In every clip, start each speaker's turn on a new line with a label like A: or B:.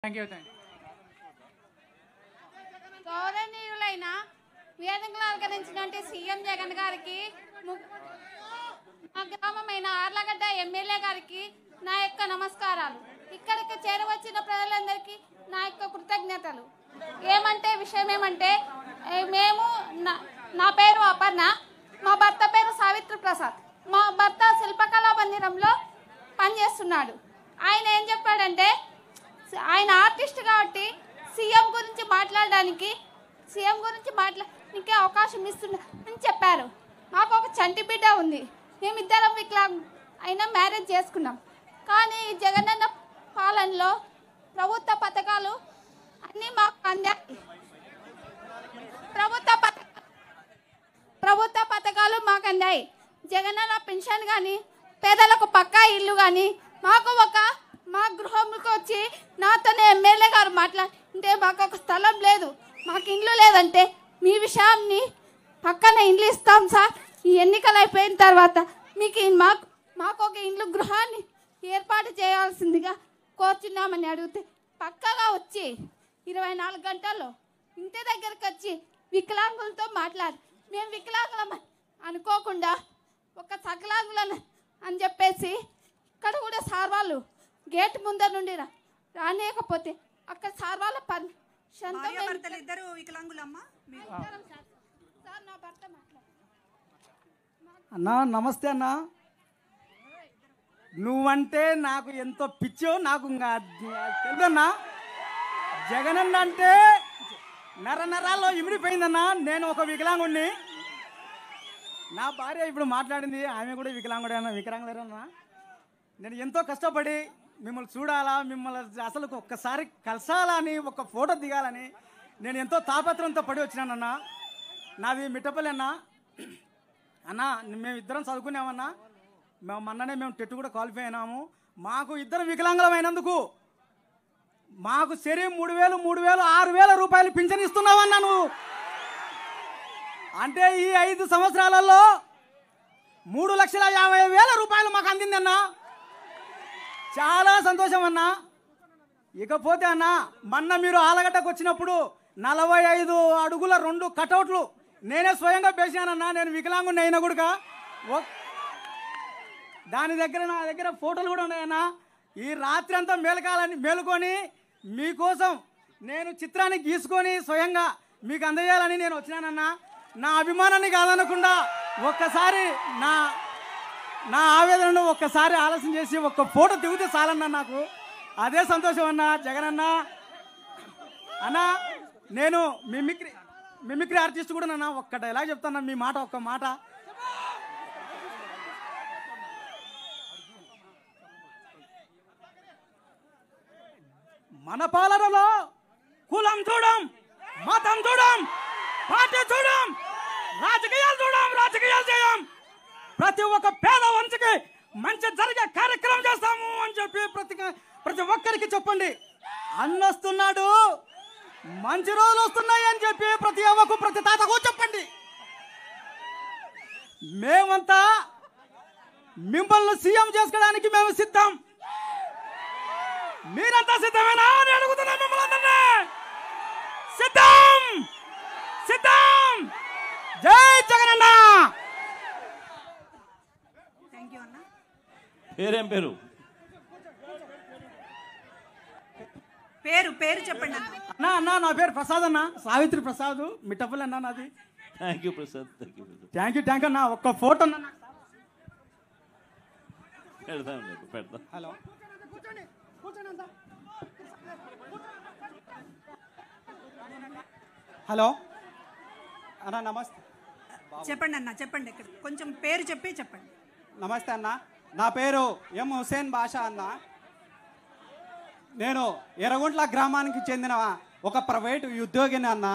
A: Thank you.
B: గౌరవనీయులైన వేదికలు అలంకరించినటువంటి CM Jagan గారికి, మా గ్రామమైన ఆర్లగడ్డ ఎమ్మెల్యే గారికి నా యొక్క నమస్కారాలు. ఇక్కడికి చేరవచ్చిన ప్రజలందరికీ నా యొక్క కృతజ్ఞతలు. విషయం ఏమంటే మేము నా పేరు అపర్ణ, మా భర్త పేరు సావిత్రి ప్రసాద్. మా భర్త శిల్పకళా మందిరంలో పనిచేస్తున్నాడు. ఆయన ఏం చెప్పాడంటే, ఆయన ఆర్టిస్ట్ కాబట్టి సీఎం గురించి మాట్లాడడానికి అవకాశం ఇస్తున్నా అని చెప్పారు. మాకు ఒక చంటి బిడ్డ ఉంది. మేమిద్దరం అయినా మ్యారేజ్ చేసుకున్నాం. కానీ ఈ జగనన్న పాలనలో ప్రభుత్వ పథకాలు అన్నీ మాకు అందాయి. ప్రభుత్వ పథకాలు మాకు అందాయి. జగనన్న పెన్షన్ కానీ, పేదలకు పక్కా ఇల్లు కానీ, మా గృహంకి వచ్చి నాతోనే ఎమ్మెల్యే గారు మాట్లాడితే మాకు ఒక స్థలం లేదు, మాకు ఇల్లు లేదంటే మీ విషయాన్ని పక్కన ఇల్లు ఇస్తాం సార్, ఈ ఎన్నికలు అయిపోయిన తర్వాత మీకు మాకు ఒక ఇల్లు గృహాన్ని ఏర్పాటు చేయాల్సిందిగా కోరుచున్నామని అడిగితే పక్కగా వచ్చి 24 గంటల్లో ఇంటి దగ్గరికి వచ్చి వికలాంగులతో మాట్లాడి, మేము వికలాంగులం అనుకోకుండా ఒక సకలాంగులను అని చెప్పేసి ఇక్కడ కూడా సార్ వాళ్ళు గేట్ ముందర నుండి రానియకపోతే అక్కడ సార్ వాళ్ళ
C: ఇద్దరు వికలాంగులమ్మా.
D: అన్నా నమస్తే అన్న. నువ్వంటే నాకు ఎంతో పిచ్చో నాకు తెలుదన్నా. జగనన్న అంటే నరాల్లో ఇమిడిపోయిందన్నా. నేను ఒక వికలాంగుడిని. నా భార్య ఇప్పుడు మాట్లాడింది, ఆమె కూడా వికలాంగుడేనా. నేను ఎంతో కష్టపడి మిమ్మల్ని చూడాలా, మిమ్మల్ని అసలు ఒక్కసారి కలసాలని, ఒక ఫోటో దిగాలని నేను ఎంతో తాపత్రంతో పడి వచ్చినానన్నా. నాది మిట్టపల్లి అన్నా. అన్నా మేము ఇద్దరం చదువుకున్నామన్నా. మొన్ననే మేము టెట్ కూడా క్వాలిఫై అయినాము. మాకు ఇద్దరం వికలాంగులం అయినందుకు మాకు సరే 3,000, 6,000 రూపాయలు పింఛన్ ఇస్తున్నావన్నా నువ్వు. అంటే ఈ 5 సంవత్సరాలలో 3,50,000 రూపాయలు మాకు అందిందన్నా. చాలా సంతోషం అన్నా. ఇకపోతే అన్నా, మొన్న మీరు ఆలగడ్డకు వచ్చినప్పుడు 45 అడుగుల 2 కటౌట్లు నేనే స్వయంగా వేసానన్నా. నేను వికలాంగుని అయినా కూడా దాని దగ్గర నా దగ్గర ఫోటోలు కూడా ఉన్నాయన్నా. ఈ రాత్రి అంతా మేలుకొని మీకోసం నేను చిత్రాన్ని గీసుకొని స్వయంగా మీకు అందజేయాలని నేను వచ్చినానన్నా. నా అభిమానాన్ని కాదనకుండా ఒక్కసారి నా ఆవేదనను ఒక్కసారి ఆలోచన చేసి ఒక్క ఫోటో దిగితే చాలన్నా నాకు. అదే సంతోషం అన్నా. జగన్ అన్నా నేను మిమిక్రీ ఆర్టిస్ట్ కూడా నన్నా. ఒక్క డైలాగ్ చెప్తాను, మీ మాట ఒక్క మాట. మన పాలనలో కులం చూడం, మతం చూడం, పార్టీ చూడం, రాజకీయాలు చేయం. ప్రతి ఒక్క పేద వంశకి మంచి జరిగే కార్యక్రమం చేస్తాము అని చెప్పి ప్రతి ఒక్కరికి చెప్పండి. అన్నొస్తున్నాడు, మంచి రోజులు వస్తున్నాయి అని చెప్పి ప్రతి అవ్వకు ప్రతి తాతకు చెప్పండి. మేమంతా మిమ్మల్ని సీఎం చేసుకోవడానికి మేము సిద్ధం. మీరంతా సిద్ధమేనా అని అడుగుతున్నా మిమ్మల్ని. సిద్ధం. జై జగనన్న.
C: థ్యాంక్ యూ అన్న.
E: పేరేం పేరు?
C: పేరు చెప్పండి
D: అన్న. నా పేరు ప్రసాద్ అన్న, సావిత్రి ప్రసాద్, మిట్టపల్లి అన్న నాది.
E: Thank you Prasad.
D: Thank you అన్న. ఒక్క ఫోటో అన్న.
E: పెడతాం.
D: హలో హలో అన్న నమస్తే.
C: చెప్పండి అన్న, చెప్పండి. ఇక్కడ కొంచెం పేరు చెప్పండి.
D: నమస్తే అన్న. నా పేరు ఎం హుసేన్ బాషా అన్న. నేను ఎర్రగుంట్ల గ్రామానికి చెందిన ఒక ప్రైవేటు ఉద్యోగిని అన్న.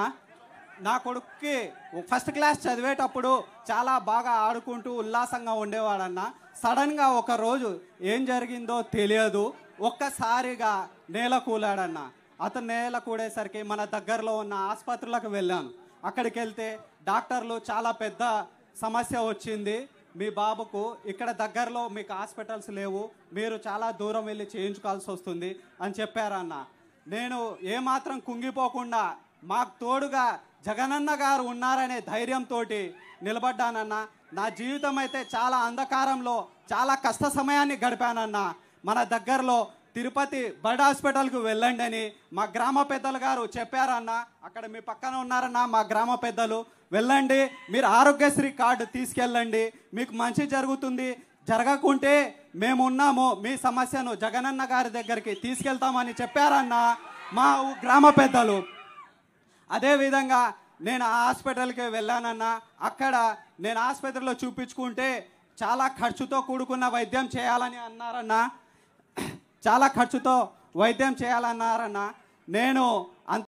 D: నా కొడుక్కి ఫస్ట్ క్లాస్ చదివేటప్పుడు చాలా బాగా ఆడుకుంటూ ఉల్లాసంగా ఉండేవాడన్న. సడన్గా ఒక రోజు ఏం జరిగిందో తెలియదు, ఒక్కసారిగా నేల కూలాడన్న. అతను నేల కూడేసరికి మన దగ్గరలో ఉన్న ఆసుపత్రులకు వెళ్ళాను. అక్కడికి వెళ్తే డాక్టర్లు చాలా పెద్ద సమస్య వచ్చింది మీ బాబుకు, ఇక్కడ దగ్గరలో మీకు హాస్పిటల్స్ లేవు, మీరు చాలా దూరం వెళ్ళి చేయించుకోవాల్సి వస్తుంది అని చెప్పారన్న.
A: నేను ఏమాత్రం కుంగిపోకుండా మాకు తోడుగా జగనన్న గారు ఉన్నారనే ధైర్యంతో నిలబడ్డానన్నా. నా జీవితం అయితే చాలా అంధకారంలో చాలా కష్ట సమయాన్ని గడిపానన్నా. మన దగ్గరలో తిరుపతి బర్డ్ హాస్పిటల్కు వెళ్ళండి అని మా గ్రామ పెద్దలు గారు చెప్పారన్నా. అక్కడ మీ పక్కన ఉన్నారన్నా మా గ్రామ పెద్దలు. వెళ్ళండి, మీరు ఆరోగ్యశ్రీ కార్డు తీసుకెళ్ళండి, మీకు మంచి జరుగుతుంది. జరగకుంటే మేమున్నాము, మీ సమస్యను జగనన్న గారి దగ్గరికి తీసుకెళ్తామని చెప్పారన్నా మా గ్రామ పెద్దలు. అదేవిధంగా నేను ఆ హాస్పిటల్కి వెళ్ళానన్నా. అక్కడ నేను ఆసుపత్రిలో చూపించుకుంటే చాలా ఖర్చుతో కూడుకున్న వైద్యం చేయాలని అన్నారన్నా. చాలా ఖర్చుతో వైద్యం చేయాలన్నారన్నా. నేను